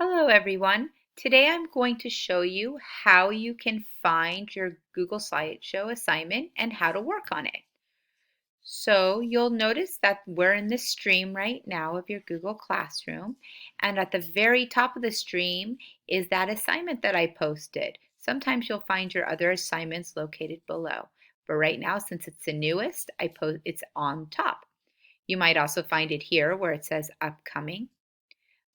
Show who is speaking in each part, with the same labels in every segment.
Speaker 1: Hello everyone. Today I'm going to show you how you can find your Google Slideshow assignment and how to work on it. So you'll notice that we're in the stream right now of your Google Classroom, and at the very top of the stream is that assignment that I posted. Sometimes you'll find your other assignments located below, but right now since it's the newest, it's on top. You might also find it here where it says upcoming.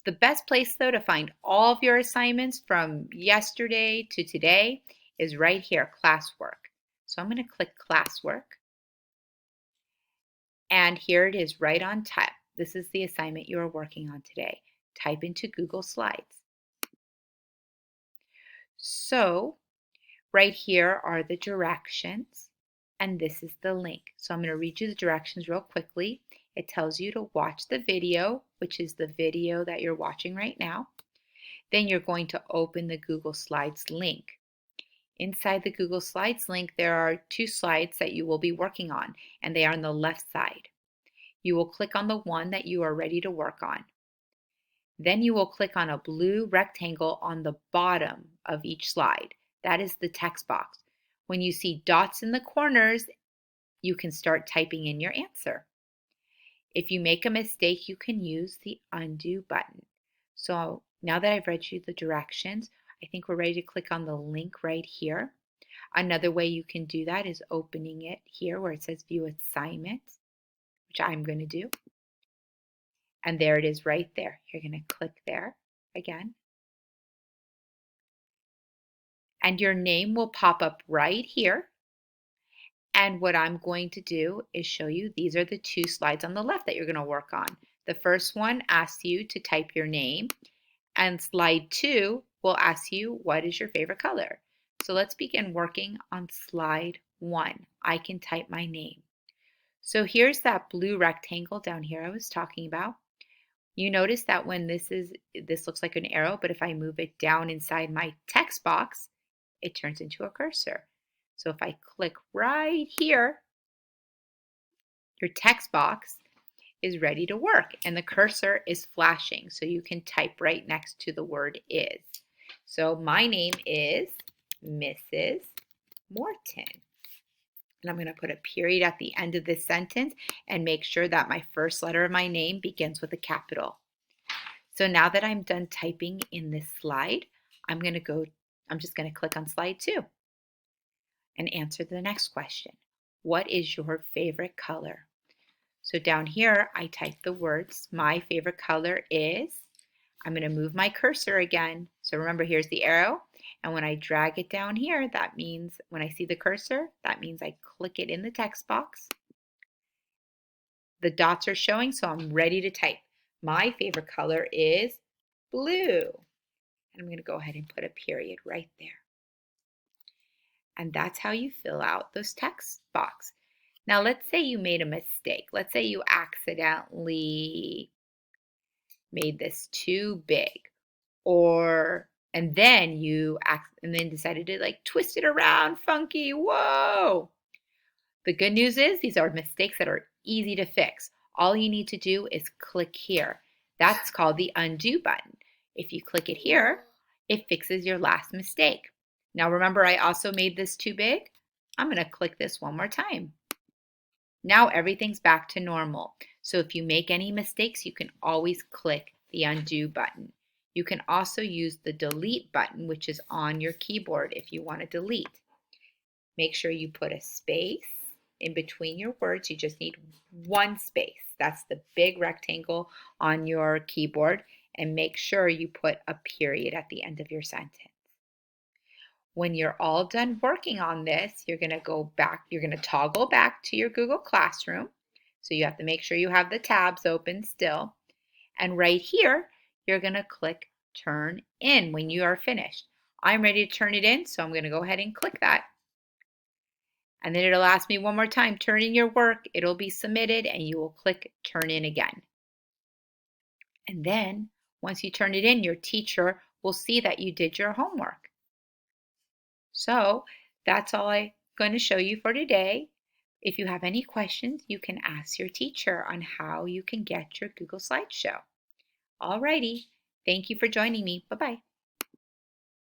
Speaker 1: The best place, though, to find all of your assignments from yesterday to today is right here, classwork. So I'm going to click classwork, and here it is right on top. This is the assignment you are working on today. Type into Google Slides. So right here are the directions, and this is the link. So I'm going to read you the directions real quickly. It tells you to watch the video, which is the video that you're watching right now. Then you're going to open the Google Slides link. Inside the Google Slides link, there are two slides that you will be working on, and they are on the left side. You will click on the one that you are ready to work on. Then you will click on a blue rectangle on the bottom of each slide. That is the text box. When you see dots in the corners, you can start typing in your answer. If you make a mistake, you can use the undo button. So now that I've read you the directions, I think we're ready to click on the link right here. Another way you can do that is opening it here where it says view assignment, which I'm going to do. And there it is right there. You're going to click there again. And your name will pop up right here. And what I'm going to do is show you, these are the two slides on the left that you're going to work on. The first one asks you to type your name, and slide 2 will ask you what is your favorite color. So let's begin working on slide 1. I can type my name. So here's that blue rectangle down here I was talking about. You notice that when this looks like an arrow, but if I move it down inside my text box, it turns into a cursor. So if I click right here, your text box is ready to work and the cursor is flashing, so you can type right next to the word is. So my name is Mrs. Morton. And I'm going to put a period at the end of this sentence and make sure that my first letter of my name begins with a capital. So now that I'm done typing in this slide, I'm just going to click on slide 2 and answer the next question. What is your favorite color? So down here, I type the words. My favorite color is, I'm going to move my cursor again. So remember, here's the arrow. And when I drag it down here, that means when I see the cursor, that means I click it in the text box. The dots are showing, so I'm ready to type. My favorite color is blue. And I'm going to go ahead and put a period right there. And that's how you fill out those text box. Now let's say you made a mistake. Let's say you accidentally made this too big, and then decided to like twist it around funky. Whoa! The good news is these are mistakes that are easy to fix. All you need to do is click here. That's called the undo button. If you click it here, it fixes your last mistake. Now remember, I also made this too big. I'm going to click this one more time. Now everything's back to normal. So if you make any mistakes, you can always click the undo button. You can also use the delete button, which is on your keyboard if you want to delete. Make sure you put a space in between your words. You just need one space. That's the big rectangle on your keyboard. And make sure you put a period at the end of your sentence. When you're all done working on this, you're going to toggle back to your Google Classroom. So you have to make sure you have the tabs open still. And right here, you're going to click Turn In when you are finished. I'm ready to turn it in, so I'm going to go ahead and click that. And then it'll ask me one more time, turn in your work. It'll be submitted, and you will click Turn In again. And then, once you turn it in, your teacher will see that you did your homework. So that's all I'm going to show you for today. If you have any questions, you can ask your teacher on how you can get your Google Slideshow. Alrighty, Thank you for joining me. Bye-bye.